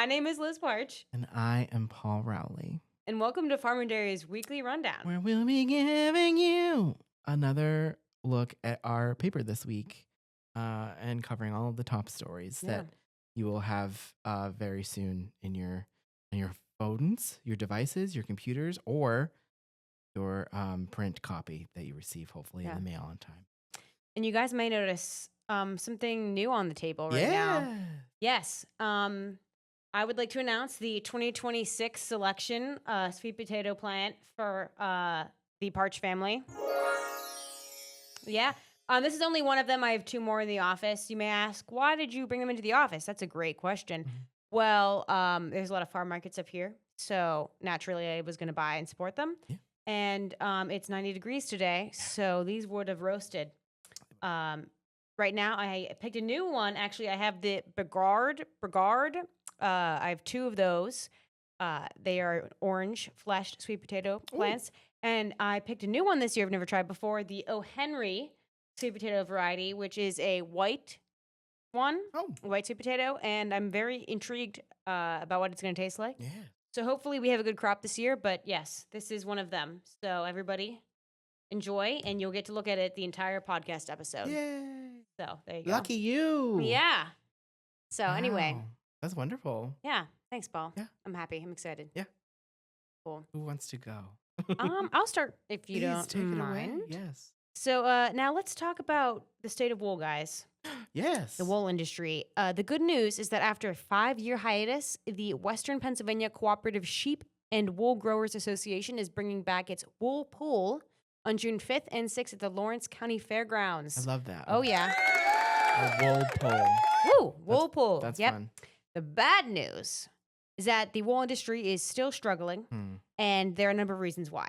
My name is Liz Partsch, And I am Paul Rowley, and welcome to Farm and Dairy's Weekly Rundown. where we'll be giving you another look at our paper this week and covering all of the top stories that you will have very soon in your phones, your devices, your computers, or your print copy that you receive, hopefully, in the mail on time. And you guys may notice something new on the table right now. Yes. I would like to announce the 2026 selection sweet potato plant for the Partsch family. Yeah. This is only one of them. I have two more in the office. You may ask, why did you bring them into the office? That's a great question. Mm-hmm. Well, there's a lot of farm markets up here. So naturally, I was going to buy and support them. Yeah. And it's 90 degrees today. So these would have roasted. Right now, I picked a new one. Actually, I have the Brigard. I have two of those. They are orange fleshed sweet potato plants. And I picked a new one this year I've never tried before, the O. Henry sweet potato variety, which is a white one, white sweet potato. And I'm very intrigued about what it's going to taste like. Yeah. So hopefully we have a good crop this year. But yes, this is one of them. So everybody enjoy, and you'll get to look at it the entire podcast episode. Yay. So there you go. Lucky you. Yeah. So anyway. That's wonderful. Yeah. Thanks, Paul. Yeah. I'm happy. I'm excited. Yeah. Cool. Who wants to go? I'll start if you Please don't take it mind. away. Yes. So now let's talk about the state of wool, guys. Yes. The wool industry. The good news is that after a 5-year hiatus, the Western Pennsylvania Cooperative Sheep and Wool Growers Association is bringing back its wool pool on June 5th and 6th at the Lawrence County Fairgrounds. I love that. Oh, yeah. A wool pool. Woo, wool pool. That's yep. fun. The bad news is that the wool industry is still struggling, and there are a number of reasons why.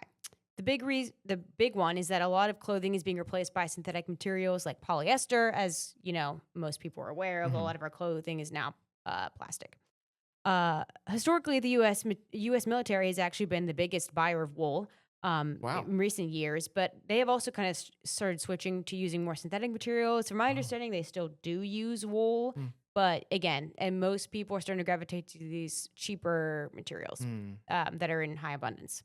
The big one is that a lot of clothing is being replaced by synthetic materials like polyester, as you know, most people are aware of. A lot of our clothing is now plastic. Historically, the U.S. military has actually been the biggest buyer of wool in recent years, but they have also kind of started switching to using more synthetic materials. From my understanding, they still do use wool, but again, and most people are starting to gravitate to these cheaper materials that are in high abundance.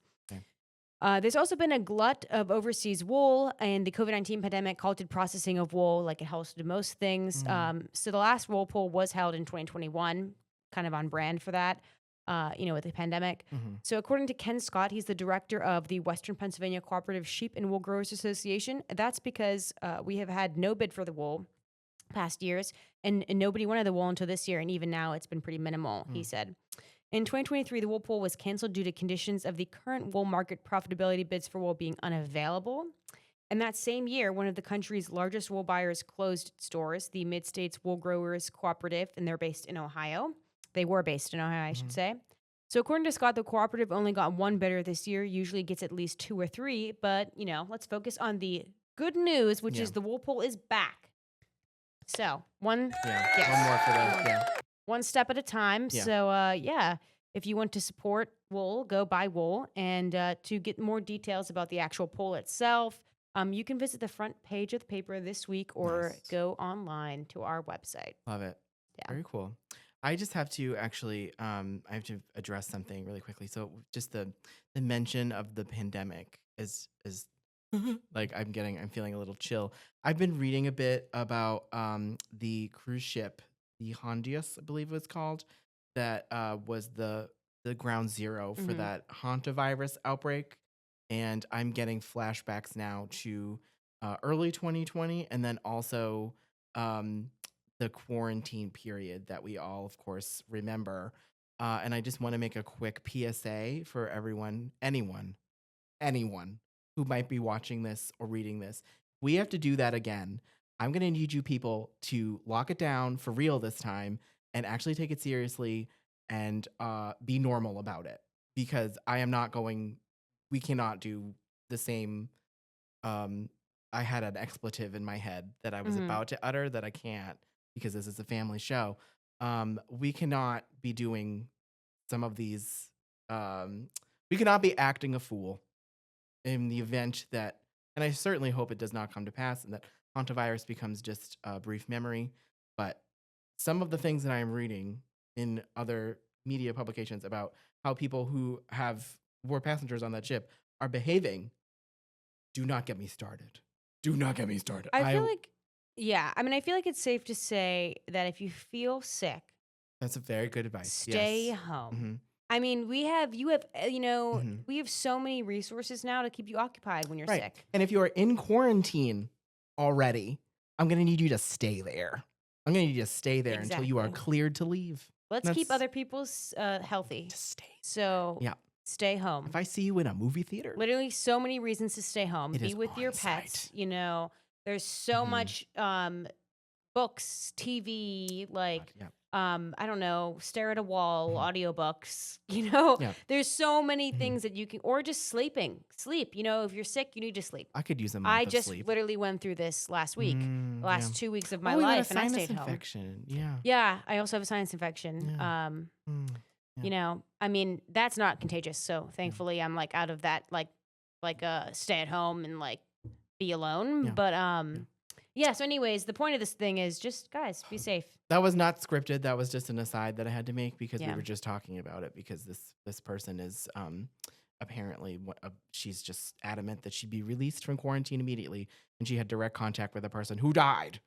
There's also been a glut of overseas wool, and the COVID-19 pandemic halted processing of wool like it halted most things. So the last wool pool was held in 2021, kind of on brand for that, with the pandemic. So according to Ken Scott, he's the director of the Western Pennsylvania Cooperative Sheep and Wool Growers Association. That's because we have had no bid for the wool past years, and nobody wanted the wool until this year, and even now it's been pretty minimal, he said. In 2023, the wool pool was canceled due to conditions of the current wool market profitability bids for wool being unavailable. And that same year, one of the country's largest wool buyers closed its doors, the Mid-States Wool Growers Cooperative, and they're based in Ohio. They were based in Ohio, I should say. So according to Scott, the cooperative only got one bidder this year, usually gets at least 2 or 3. But, let's focus on the good news, which is the wool pool is back. So one more for those. One step at a time. Yeah. So, if you want to support wool, go buy wool. And to get more details about the actual pool itself, you can visit the front page of the paper this week or go online to our website. Love it. Yeah. Very cool. I just have to actually, I have to address something really quickly. So just the mention of the pandemic is like I'm feeling a little chill. I've been reading a bit about the cruise ship, the Hondius, I believe it was called, that was the ground zero for that hantavirus outbreak. And I'm getting flashbacks now to early 2020, and then also the quarantine period that we all, of course, remember. And I just want to make a quick PSA for everyone, anyone who might be watching this or reading this. We have to do that again. I'm going to need you people to lock it down for real this time and actually take it seriously and be normal about it, because we cannot do the same. I had an expletive in my head that I was about to utter that I can't, because this is a family show. We cannot be doing some of these. We cannot be acting a fool in the event that, and I certainly hope it does not come to pass and that hantavirus becomes just a brief memory. But some of the things that I am reading in other media publications about how people who were passengers on that ship are behaving. Do not get me started. Do not get me started. I feel like, yeah. I mean, I feel like it's safe to say that if you feel sick, That's a very good advice. stay Yes. home. Mm-hmm. I mean, Mm-hmm. we have so many resources now to keep you occupied when you're Right. sick. And if you are in quarantine already, I'm going to need you to stay there. I'm going to need you to stay there until you are Exactly. cleared to leave. Let's keep other people's healthy. To stay. So Yeah. stay home. If I see you in a movie theater, Literally so many reasons to stay home. it Be is with your on pets. site. You know, there's so Mhm. much books, TV, like Yeah. I don't know, stare at a wall, Mhm. audiobooks, you know. Yeah. There's so many Mhm. things that you can, or just sleeping. Sleep, you know, if you're sick, you need to sleep. I could use a I month of just sleep. literally went through this last week, the Yeah. last 2 weeks of my Oh, you got a life, and I sinus stayed home. infection. Yeah. Yeah, I also have a sinus infection. Yeah. Mm. Yeah. You know, I mean, that's not contagious, so thankfully I'm like out of that like stay at home and like be alone. Yeah. But yeah, so anyways, the point of this thing is just guys, be safe. That was not scripted. That was just an aside that I had to make because we Yeah. were just talking about it because this person is apparently she's just adamant that she'd be released from quarantine immediately, and she had direct contact with a person who died.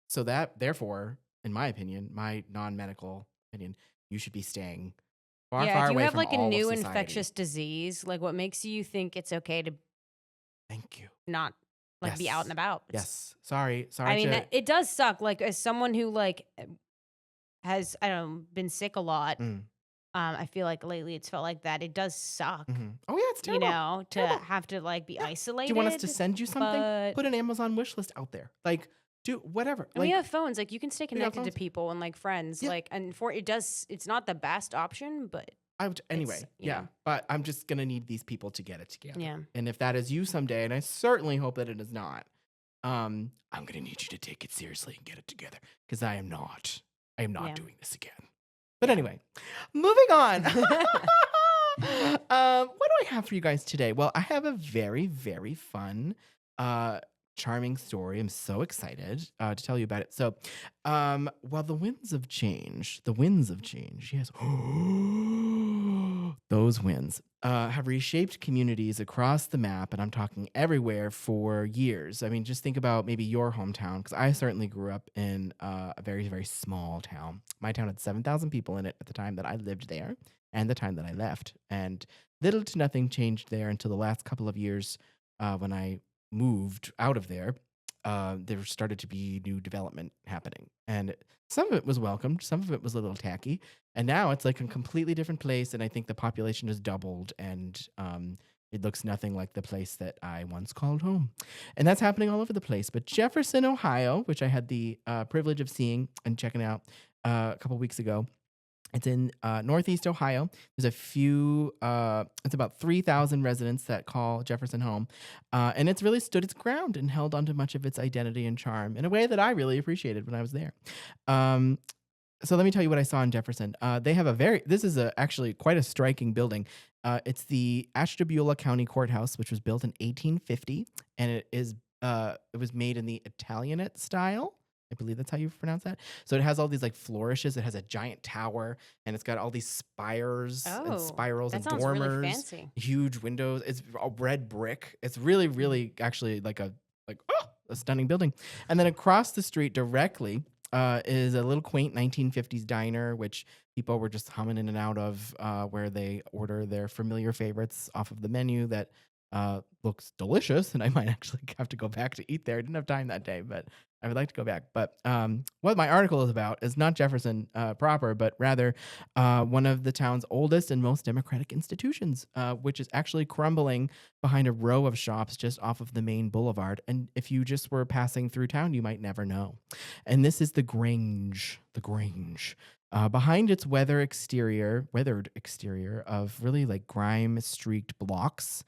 So that therefore, in my opinion, my non-medical opinion, you should be staying far, Yeah, far if you away have from like a all of new society. infectious disease, like what makes you think it's okay to Thank you. not like be out Yes. and about? Yes. Sorry. I mean, to. it does suck. Like as someone who like has I don't know, been sick a lot. Mm. I feel like lately it's felt like that. It does suck. Mhm. Oh yeah, it's You terrible. know, to Terrible. have to like be Yeah. isolated. Do you want us to send you something? But Put an Amazon wish list out there. Like, do whatever. and we have phones. Like you can stay We got connected to phones. people and like friends. Yeah. Like and it's not the best option, but Anyway, you yeah. know. But I'm just gonna need these people to get it together. Yeah. And if that is you someday, and I certainly hope that it is not, I'm gonna need you to take it seriously and get it together because I am not Yeah. doing this again. But anyway, moving on. What do I have for you guys today? Well, I have a very, very fun, charming story. I'm so excited to tell you about it. So, while the winds of change, yes, those winds have reshaped communities across the map, and I'm talking everywhere for years. I mean, just think about maybe your hometown, because I certainly grew up in a very, very small town. My town had 7,000 people in it at the time that I lived there and the time that I left. And little to nothing changed there until the last couple of years when I moved out of there. There started to be new development happening. And some of it was welcomed, some of it was a little tacky. And now it's like a completely different place. And I think the population has doubled, and it looks nothing like the place that I once called home. And that's happening all over the place. But Jefferson, Ohio, which I had the privilege of seeing and checking out a couple weeks ago, it's in Northeast Ohio. There's it's about 3,000 residents that call Jefferson home. And it's really stood its ground and held onto much of its identity and charm in a way that I really appreciated when I was there. So let me tell you what I saw in Jefferson. This is actually quite a striking building. It's the Ashtabula County Courthouse, which was built in 1850. And it was made in the Italianate style. I believe that's how you pronounce that. So it has all these like flourishes. It has a giant tower, and it's got all these spires and spirals that and sounds dormers, really fancy. huge windows. It's all red brick. It's really, really actually like a stunning building. And then across the street directly is a little quaint 1950s diner, which people were just humming in and out of, where they order their familiar favorites off of the menu that looks delicious. And I might actually have to go back to eat there. I didn't have time that day, but I would like to go back. But what my article is about is not Jefferson proper, but rather one of the town's oldest and most democratic institutions, which is actually crumbling behind a row of shops just off of the main boulevard. And if you just were passing through town, you might never know. And this is the Grange. The Grange. Behind its weathered exterior of really like grime-streaked blocks,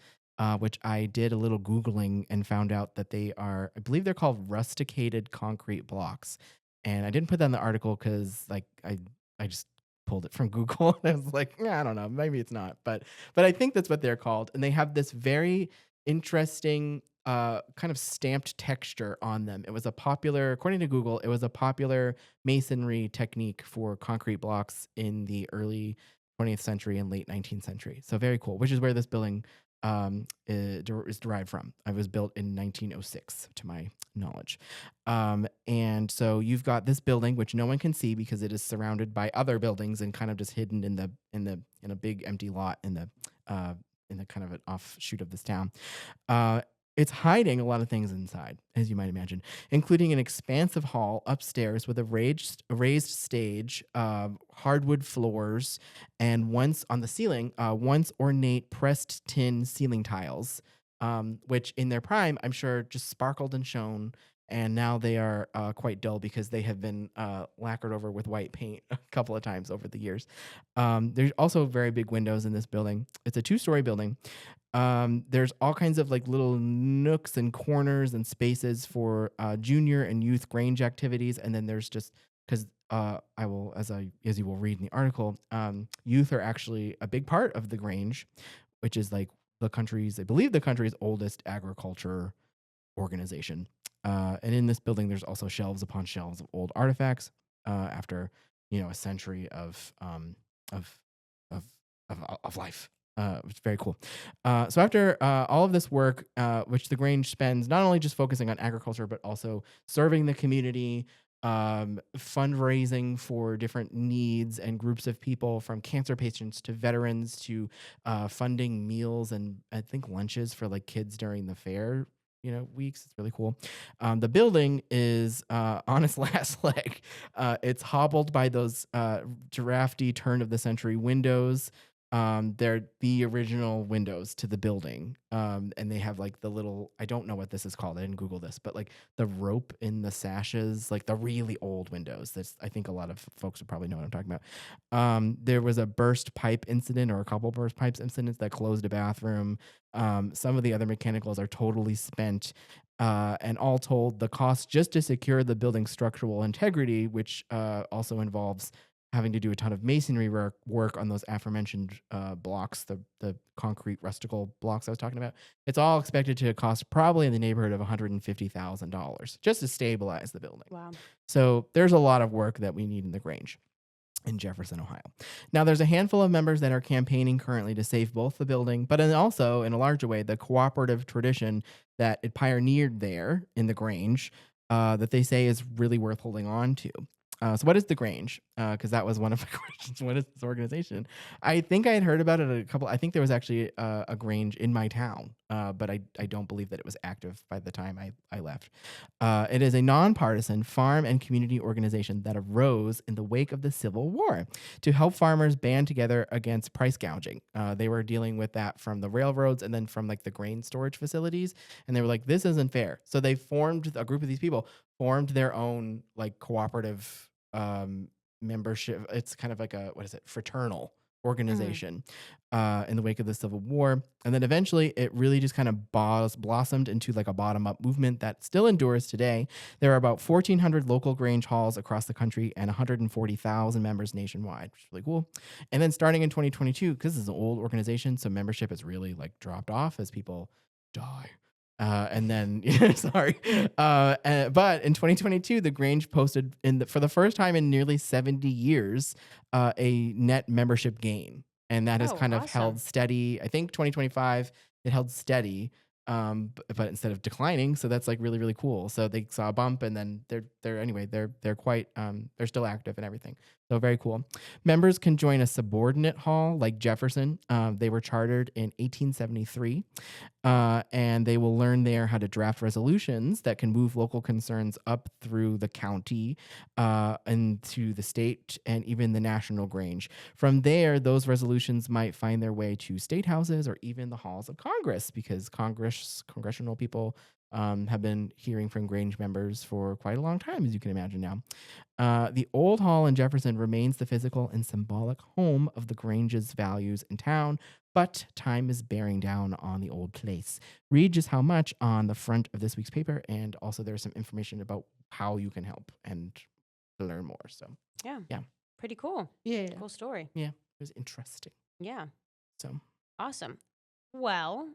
which I did a little Googling and found out that I believe they're called rusticated concrete blocks. And I didn't put that in the article because like I just pulled it from Google and I was like, I don't know, maybe it's not. But I think that's what they're called. And they have this very interesting kind of stamped texture on them. It was a popular, according to Google, it was a popular masonry technique for concrete blocks in the early 20th century and late 19th century. So very cool, which is where this building is derived from. It was built in 1906, to my knowledge. And so you've got this building, which no one can see because it is surrounded by other buildings and kind of just hidden in a big empty lot in the kind of an offshoot of this town. Uh, it's hiding a lot of things inside, as you might imagine, including an expansive hall upstairs with a raised stage, hardwood floors, and once on the ceiling, once ornate pressed tin ceiling tiles, which in their prime, I'm sure, just sparkled and shone. And now they are quite dull because they have been lacquered over with white paint a couple of times over the years. There's also very big windows in this building. It's a 2-story building. There's all kinds of like little nooks and corners and spaces for junior and youth Grange activities, and then there's just because I will, as you will read in the article, youth are actually a big part of the Grange, which is like I believe the country's oldest agriculture organization. And in this building, there's also shelves upon shelves of old artifacts after a century of of of life. Which is very cool. So after all of this work, which the Grange spends not only just focusing on agriculture, but also serving the community, fundraising for different needs and groups of people, from cancer patients to veterans to funding meals and I think lunches for like kids during the fair. Weeks. It's really cool. The building is on its last leg. It's hobbled by those drafty turn of the century windows. They're the original windows to the building. And they have like the little, I don't know what this is called. I didn't Google this, but like the rope in the sashes, like the really old windows. I think a lot of folks would probably know what I'm talking about. There was a burst pipe incident or a couple burst pipes incidents that closed a bathroom. Some of the other mechanicals are totally spent. And all told, the cost just to secure the building's structural integrity, which also involves having to do a ton of masonry work on those aforementioned blocks, the concrete rustical blocks I was talking about. It's all expected to cost probably in the neighborhood of $150,000 just to stabilize the building. Wow. So there's a lot of work that we need in the Grange in Jefferson, Ohio. Now, there's a handful of members that are campaigning currently to save both the building, but also, in a larger way, the cooperative tradition that it pioneered there in the Grange that they say is really worth holding on to. So what is the Grange? Because that was one of my questions. What is this organization? I think I had heard about it I think there was actually a Grange in my town, but I don't believe that it was active by the time I left. It is a nonpartisan farm and community organization that arose in the wake of the Civil War to help farmers band together against price gouging. They were dealing with that from the railroads and then from like the grain storage facilities. And they were like, this isn't fair. So they formed a group of these people, formed their own like cooperative membership. It's kind of like fraternal organization in the wake of the Civil War. And then eventually it really just kind of blossomed into like a bottom-up movement that still endures today. There are about 1,400 local Grange halls across the country and 140,000 members nationwide, which is really cool. And then starting in 2022, because this is an old organization, so membership has really like dropped off as people die. And then, sorry. But in 2022, the Grange posted for the first time in nearly 70 years, a net membership gain. And that has kind of held steady. I think 2025, it held steady, but instead of declining. So that's like really, really cool. So they saw a bump, and then they're quite, they're still active and everything. So very cool. Members can join a subordinate hall like Jefferson. They were chartered in 1873. And they will learn there how to draft resolutions that can move local concerns up through the county and to the state and even the national Grange. From there, those resolutions might find their way to state houses or even the halls of Congress, because congressional people have been hearing from Grange members for quite a long time, as you can imagine now. The old hall in Jefferson remains the physical and symbolic home of the Grange's values in town, but time is bearing down on the old place. Read just how much on the front of this week's paper, and also there's some information about how you can help and learn more. So yeah, pretty cool. Yeah, cool story. Yeah, it was interesting. Yeah, so awesome. Well,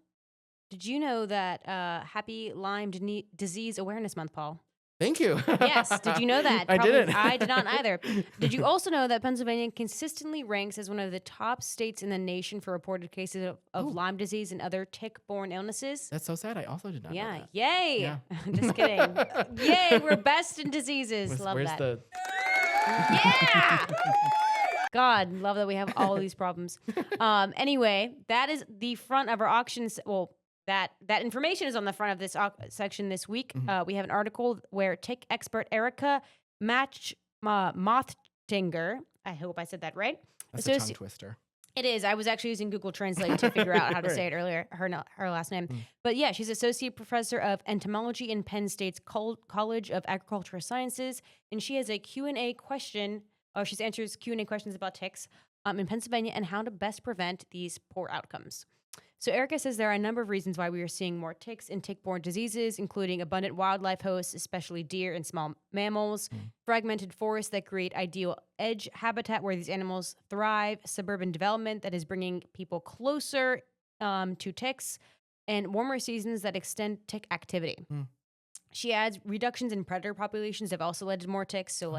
Did you know that Happy Lyme Disease Awareness Month, Paul? Thank you. Yes. Did you know that? I didn't. I did not either. Did you also know that Pennsylvania consistently ranks as one of the top states in the nation for reported cases of Oh, Lyme disease and other tick-borne illnesses? that's so sad. I also did not know Yeah. that. Yay. Yeah. Just kidding. Yay. We're best in diseases. Love Where's that. the? Yeah. God, love that we have all these problems. Anyway, that is the front of our auctions. Well, that information is on the front of this section this week. Mhm. We have an article where tick expert Erica Mothtinger, I hope I said that right. That's a tongue twister. It is. I was actually using Google Translate to figure out how to say Right. it earlier, her last name. Mm. But yeah, she's associate professor of entomology in Penn State's College of Agricultural Sciences, and she has a Q&A question, or she answers Q&A questions about ticks in Pennsylvania and how to best prevent these poor outcomes. So Erica says there are a number of reasons why we are seeing more ticks and tick-borne diseases, including abundant wildlife hosts, especially deer and small mammals, fragmented forests that create ideal edge habitat where these animals thrive, suburban development that is bringing people closer to ticks, and warmer seasons that extend tick activity. Mm. She adds reductions in predator populations have also led to more ticks. So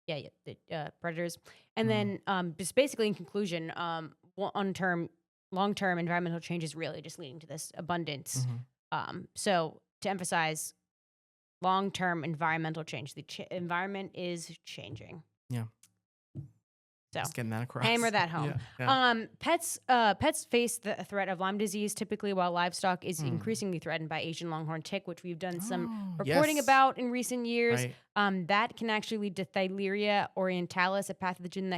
the predators. And then just basically in conclusion, long-term environmental change is really just leading to this abundance. So to emphasize long-term environmental change, the environment is changing. Yeah. So Just getting that across. hammer that home. Yeah. Pets face the threat of Lyme disease typically, while livestock is increasingly threatened by Asian longhorn tick, which we've done some reporting Yes. about in recent years. Right. That can actually lead to Theileria orientalis, a pathogen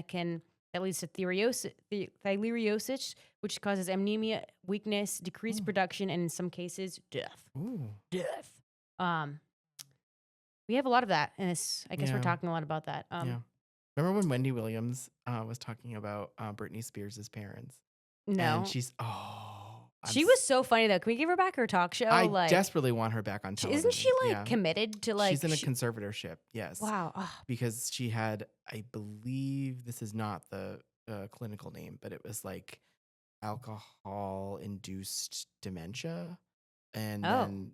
that leads to theileriosis, which causes anemia, weakness, decreased production, and in some cases, death. Ooh. Death. We have a lot of that, and I guess we're Yeah. talking a lot about that. Yeah. Remember when Wendy Williams was talking about Britney Spears' parents? No. And she's She was so funny though. Can we give her back her talk show? I desperately want her back on television. Isn't she Yeah. committed to She's in a conservatorship, yes. Wow. Ugh. Because she had, I believe this is not the clinical name, but it was like alcohol-induced dementia. And then,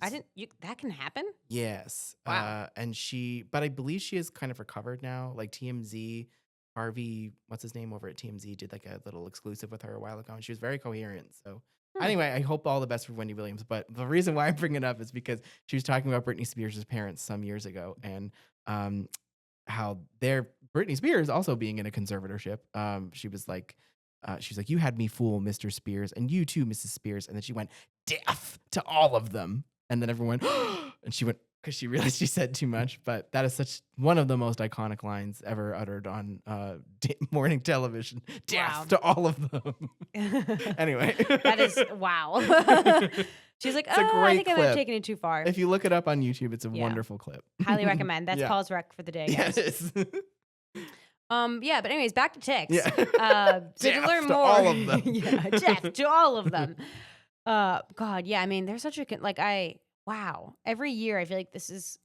that can happen? yes. Wow. But I believe she is kind of recovered now. Like TMZ, Harvey, what's his name over at TMZ, did like a little exclusive with her a while ago, and she was very coherent. So anyway, I hope all the best for Wendy Williams. But the reason why I bring it up is because she was talking about Britney Spears' parents some years ago, and how Britney Spears also being in a conservatorship. She was like, she's like, you had me fool, Mr. Spears, and you too, Mrs. Spears. And then she went, death to all of them. And then everyone went, and she went, because she realized she said too much. But that is one of the most iconic lines ever uttered on morning television. Death to all of them. Anyway. That is, wow. She's like, It's a I great think I might have clip. taken it too far. If you look it up on YouTube, it's a wonderful clip. Highly recommend. That's Yeah. Paul's rec for the day, guys. Yes. But anyways, back to ticks. Yeah. So to Death learn to more, all of them. yeah, death to all of them. God, yeah. I mean, there's such a wow. Every year, I feel like this is.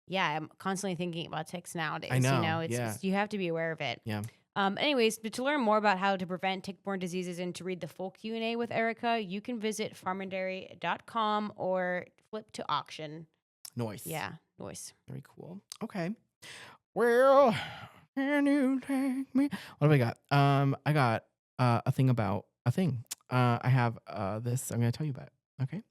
Yeah, I'm constantly thinking about ticks nowadays. I know, You know, yeah. you have to be aware of it. Yeah. Anyways, but to learn more about how to prevent tick-borne diseases and to read the full Q&A with Erica, you can visit farmandairy.com or flip to auction. Noise. Yeah, noise. Very cool. Okay. Well, can you take me? What do I got? I got a thing about a thing. I have this. I'm going to tell you about it. Okay.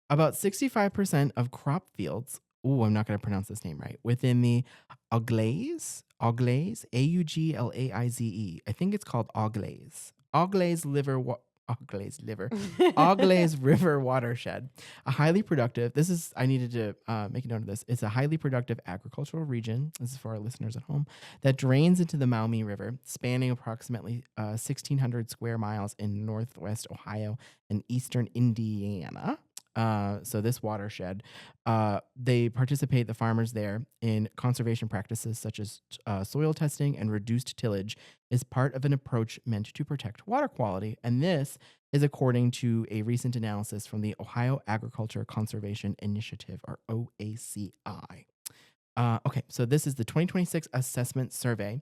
About 65% of crop fields. Ooh, I'm not going to pronounce this name right. Within the Auglaize, Auglaize, Auglaize. I think it's called Auglaize. Auglaize River watershed. A highly productive, I needed to make a note of this. It's a highly productive agricultural region. This is for our listeners at home, that drains into the Maumee River, spanning approximately 1,600 square miles in northwest Ohio and eastern Indiana. So this watershed, they participate, the farmers there, in conservation practices such as soil testing and reduced tillage is part of an approach meant to protect water quality. And this is according to a recent analysis from the Ohio Agriculture Conservation Initiative, or OACI. Okay, so this is the 2026 assessment survey,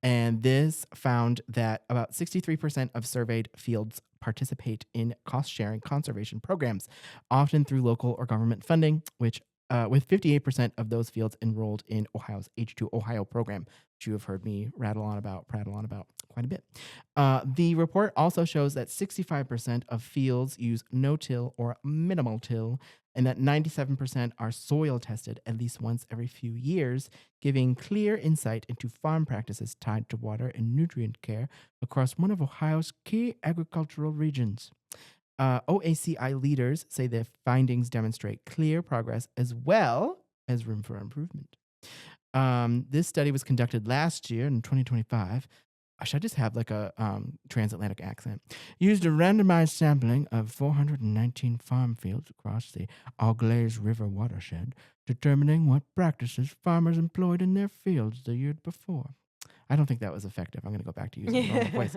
and this found that about 63% of surveyed fields participate in cost-sharing conservation programs, often through local or government funding, which with 58% of those fields enrolled in Ohio's H2 Ohio program, which you have heard me prattle on about quite a bit. The report also shows that 65% of fields use no-till or minimal till, and that 97% are soil tested at least once every few years, giving clear insight into farm practices tied to water and nutrient care across one of Ohio's key agricultural regions. OACI leaders say their findings demonstrate clear progress as well as room for improvement. This study was conducted last year in 2025. Should I just have like a transatlantic accent? Used a randomized sampling of 419 farm fields across the Auglaize River watershed, determining what practices farmers employed in their fields the year before. I don't think that was effective. I'm going to go back to using the normal voice.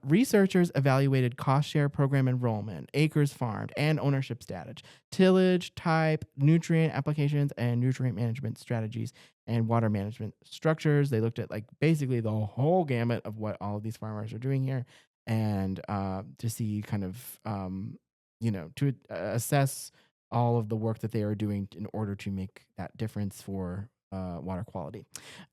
Researchers evaluated cost share program enrollment, acres farmed, and ownership status, tillage, type, nutrient applications, and nutrient management strategies and water management structures. They looked at like basically the whole gamut of what all of these farmers are doing here, and to see kind of to assess all of the work that they are doing in order to make that difference for water quality.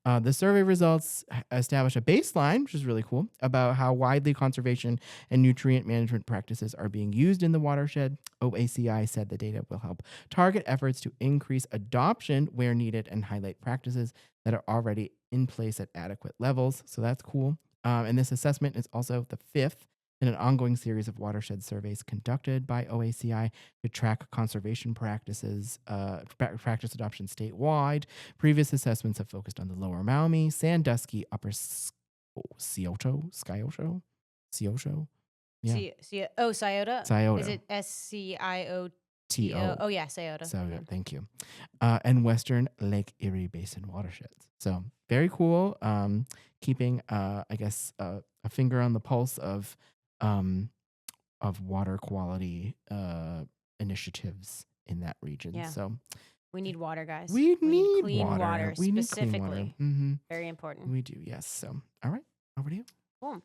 The survey results establish a baseline, which is really cool, about how widely conservation and nutrient management practices are being used in the watershed. OACI said the data will help target efforts to increase adoption where needed and highlight practices that are already in place at adequate levels. So that's cool. And this assessment is also the fifth in an ongoing series of watershed surveys conducted by OACI to track conservation practices, practice adoption statewide. Previous assessments have focused on the Lower Maumee, Sandusky, Upper Scioto. Yeah. Scioto. Scioto. Is it SCIOTO? Oh yeah, Scioto. Scioto, thank you. And Western Lake Erie Basin watersheds. So very cool. Keeping, I guess, a finger on the pulse of water quality initiatives in that region. Yeah. So we need water, guys. We need clean water. We need specifically. clean water. Mm-hmm. Very important. We do, yes. So, all right, over to you. Cool.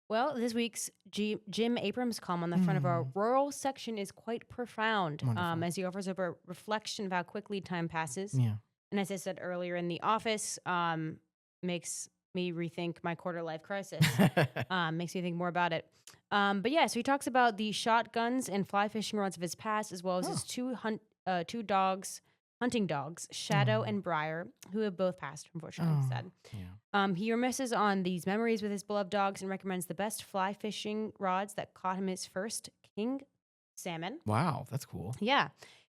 Well, this week's Jim Abrams column on the front of our rural section is quite profound, as he offers up a reflection of how quickly time passes. Yeah. And as I said earlier in the office, makes me rethink my quarter life crisis. Makes me think more about it. But yeah, so he talks about the shotguns and fly fishing rods of his past, as well as his two hunting dogs, Shadow and Briar, who have both passed, unfortunately, he said. Yeah. He reminisces on these memories with his beloved dogs and recommends the best fly fishing rods that caught him his first king salmon. Wow, that's cool. Yeah.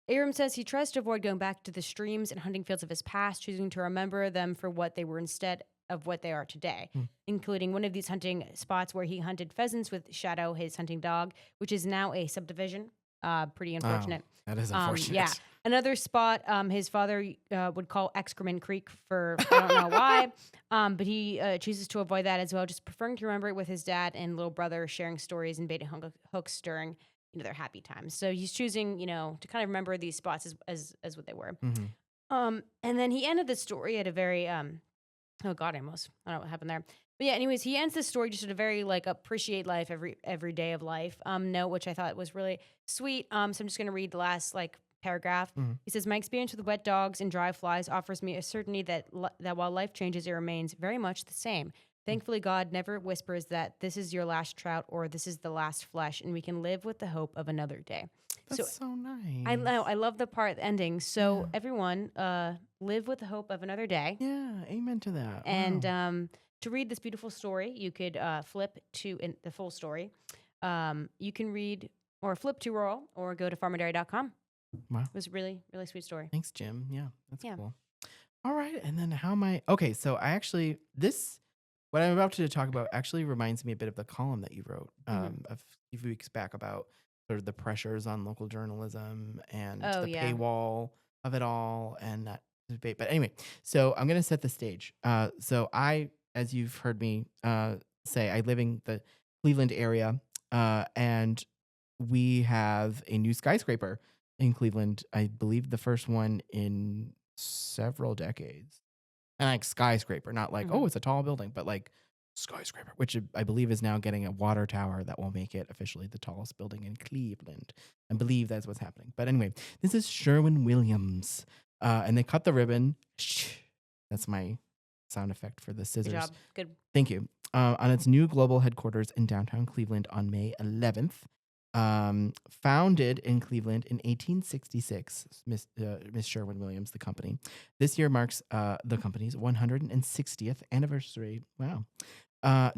Abrams says he tries to avoid going back to the streams and hunting fields of his past, choosing to remember them for what they were instead of what they are today, including one of these hunting spots where he hunted pheasants with Shadow, his hunting dog, which is now a subdivision. Pretty unfortunate. That is unfortunate. Yeah. Another spot his father would call Excrement Creek for, I don't know why, but he chooses to avoid that as well, just preferring to remember it with his dad and little brother sharing stories and baiting hooks during their happy times. So he's choosing, to kind of remember these spots as what they were. Mm-hmm. And then he ended the story at a very, oh God, I don't know what happened there. But yeah, anyways, he ends the story just at a very appreciate life every day of life note, which I thought was really sweet. So I'm just going to read the last paragraph. He says, "My experience with wet dogs and dry flies offers me a certainty that while life changes, it remains very much the same. Thankfully, God never whispers that this is your last trout or this is the last flesh, and we can live with the hope of another day." That's so nice. I know. I love the part ending. So everyone, live with the hope of another day. Yeah, amen to that. And to read this beautiful story, you could flip to the full story. You can read or flip to rural or go to farmandairy.com. Wow. It was a really, really sweet story. Thanks, Jim. Yeah, that's cool. All right. And then okay, so what I'm about to talk about actually reminds me a bit of the column that you wrote a few weeks back about sort of the pressures on local journalism and the paywall of it all and that debate. But anyway, so I'm going to set the stage. So as you've heard me say, I live in the Cleveland area and we have a new skyscraper in Cleveland. I believe the first one in several decades. And skyscraper, not it's a tall building, but skyscraper, which I believe is now getting a water tower that will make it officially the tallest building in Cleveland. I believe that's what's happening. But anyway, this is Sherwin-Williams, and they cut the ribbon. That's my sound effect for the Good scissors. job. Good. Thank you. On its new global headquarters in downtown Cleveland on May 11th. Founded in Cleveland in 1866, Miss Sherwin-Williams, the company. This year marks the company's 160th anniversary. Wow.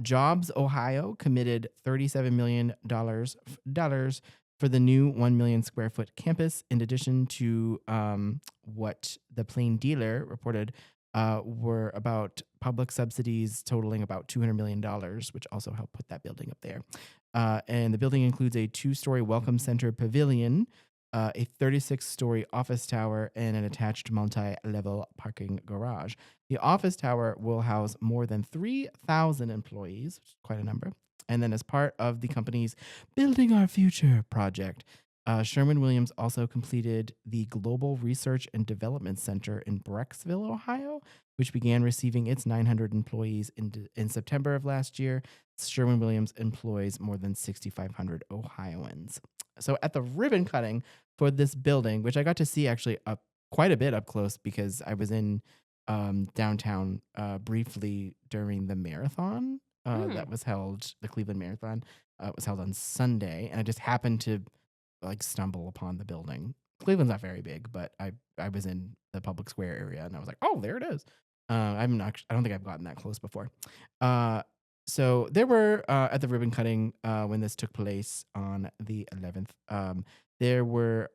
Jobs Ohio committed $37 million for the new 1 million square foot campus, in addition to what the Plain Dealer reported were about public subsidies totaling about $200 million, which also helped put that building up there. And the building includes a 2-story welcome center pavilion, a 36-story office tower, and an attached multi-level parking garage. The office tower will house more than 3,000 employees, which is quite a number. And then as part of the company's Building Our Future project, Sherwin-Williams also completed the Global Research and Development Center in Brecksville, Ohio, which began receiving its 900 employees in September of last year. Sherwin-Williams employs more than 6,500 Ohioans. So at the ribbon cutting for this building, which I got to see actually quite a bit up close because I was in downtown briefly during the marathon that was held, the Cleveland Marathon. Was held on Sunday, and I just happened to stumble upon the building. Cleveland's not very big, but I was in the public square area, and I was like, oh, there it is. I don't think I've gotten that close before. So there were at the ribbon cutting when this took place on the 11th. There were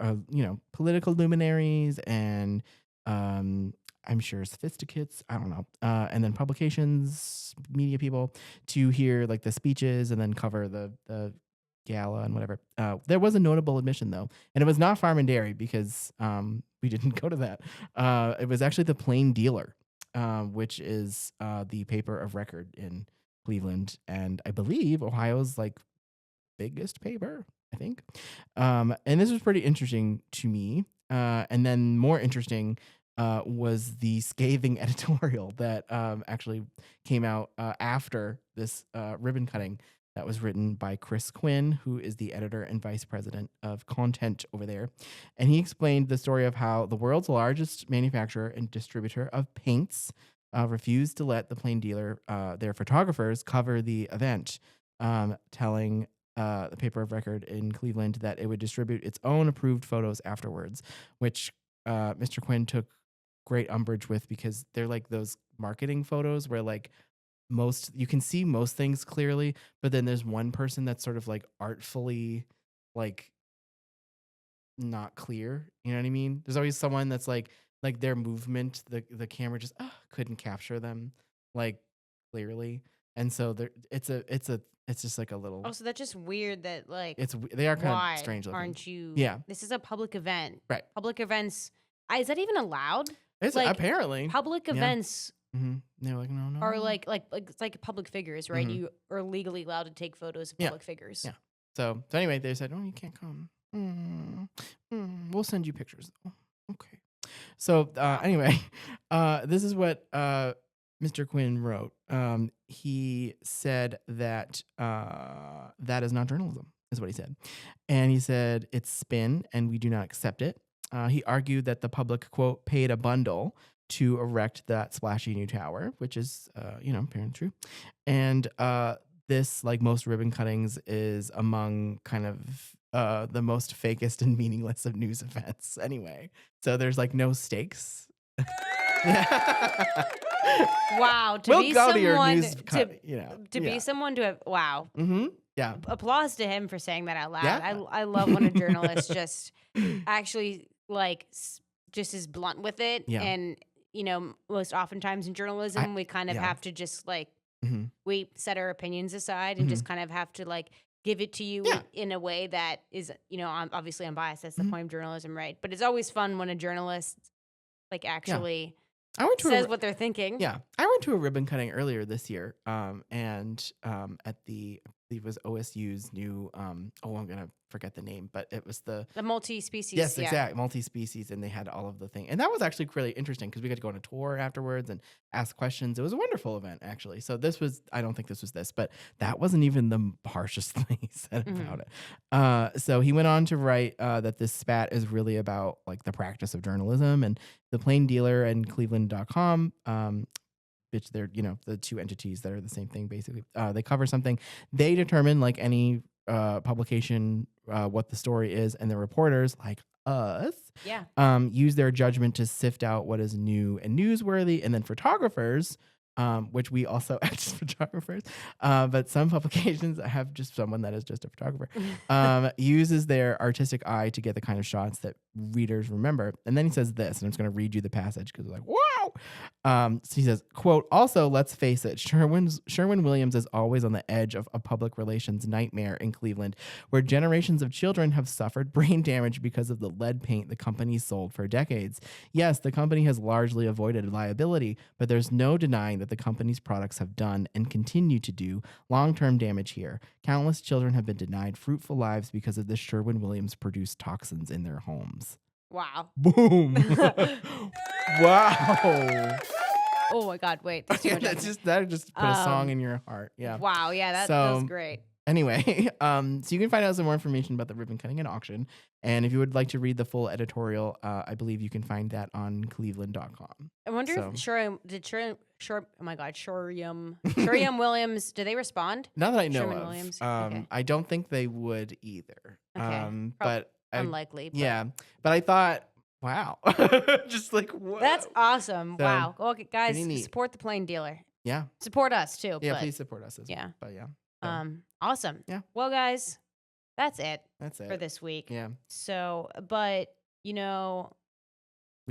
political luminaries and I'm sure sophisticates. I don't know, and then publications, media people to hear the speeches and then cover the gala and whatever. There was a notable admission though, and it was not Farm and Dairy because we didn't go to that. It was actually the Plain Dealer, which is the paper of record in Cleveland, and I believe Ohio's biggest paper, I think. And this was pretty interesting to me. And then more interesting was the scathing editorial that actually came out after this ribbon cutting that was written by Chris Quinn, who is the editor and vice president of content over there. And he explained the story of how the world's largest manufacturer and distributor of paints refused to let the Plain Dealer, their photographers, cover the event, telling the paper of record in Cleveland that it would distribute its own approved photos afterwards, which Mr. Quinn took great umbrage with because they're those marketing photos where you can see most things clearly, but then there's one person that's sort of artfully not clear. You know what I mean? There's always someone that's their movement, the camera just couldn't capture them clearly, and so it's just a little. Also, that's just weird that they are kind why of strange looking. aren't you? Yeah, this is a public event. Right. Public events. Is that even allowed? It's apparently public events. Mm-hmm. They're no. Are it's public figures, right? Mm-hmm. You are legally allowed to take photos of public figures. Yeah. So anyway, they said, "Oh, you can't come. We'll send you pictures." Oh, okay. So anyway, this is what Mr. Quinn wrote. He said that that is not journalism, is what he said, and he said it's spin, and we do not accept it. He argued that the public, quote, paid a bundle to erect that splashy new tower, which is, apparently true. And this, like most ribbon cuttings, is among kind of the most fakest and meaningless of news events anyway. So there's no stakes. Wow. To we'll be go someone, to your news be someone to have, wow. Mm-hmm. Yeah. Applause to him for saying that out loud. Yeah. I love when a journalist just actually just is blunt with it. Yeah. And, most oftentimes in journalism, we kind of have to just we set our opinions aside and just kind of have to give it to you in a way that is, obviously unbiased. That's the point of journalism, right? But it's always fun when a journalist actually says what they're thinking. Yeah. I went to a ribbon cutting earlier this year. And at the believe was OSU's new I'm gonna forget the name, but it was the multi-species. yes, yeah. exact multi-species, and they had all of the thing, and that was actually really interesting because we got to go on a tour afterwards and ask questions. It was a wonderful event actually. So I don't think this was this, but that wasn't even the harshest thing he said about it. So he went on to write that this spat is really about like the practice of journalism, and the Plain Dealer and Cleveland.com. Which they're the two entities that are the same thing basically. They cover something. They determine like any publication what the story is, and the reporters like us use their judgment to sift out what is new and newsworthy, and then photographers. Which we also act as photographers, but some publications have just someone that is just a photographer, uses their artistic eye to get the kind of shots that readers remember. And then he says this, and I'm just going to read you the passage because like, wow. So he says, quote, also, let's face it, Sherwin-Williams is always on the edge of a public relations nightmare in Cleveland, where generations of children have suffered brain damage because of the lead paint the company sold for decades. Yes, the company has largely avoided liability, but there's no denying that the company's products have done and continue to do long-term damage here. Countless children have been denied fruitful lives because of the Sherwin-Williams produced toxins in their homes. Wow. Boom. Wow. Oh my God! Wait, there's too much that just put a song in your heart. Yeah. Wow. Yeah, that was great. Anyway, so you can find out some more information about the ribbon cutting and auction. And if you would like to read the full editorial, I believe you can find that on cleveland.com. I wonder if Shuriam Williams, did they respond? Not that I know Sherman of. Williams? Okay. I don't think they would either. Okay. But unlikely. But. Yeah. But I thought, wow. Just like, whoa. That's awesome. So, wow. Okay, guys, support the Plain Dealer. Yeah. Support us too. Yeah, please support us as well. But yeah. So. Awesome. Yeah. Well, guys, that's it for it. this week. Yeah. So, but we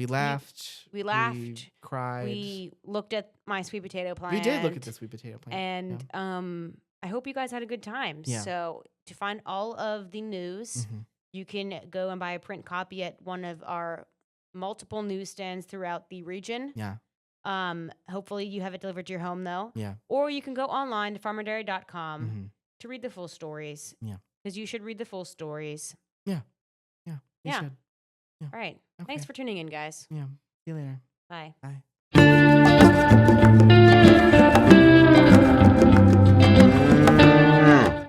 laughed. We laughed. We cried. We looked at my sweet potato plant. We did look at the sweet potato plant. And I hope you guys had a good time. Yeah. So to find all of the news, you can go and buy a print copy at one of our multiple newsstands throughout the region. Yeah. Hopefully you have it delivered to your home though. Yeah. Or you can go online to farmerdairy.com to read the full stories. Yeah. Because you should read the full stories. Yeah. Yeah. You should. Yeah. All right. Okay. Thanks for tuning in, guys. Yeah. See you later. Bye. Bye.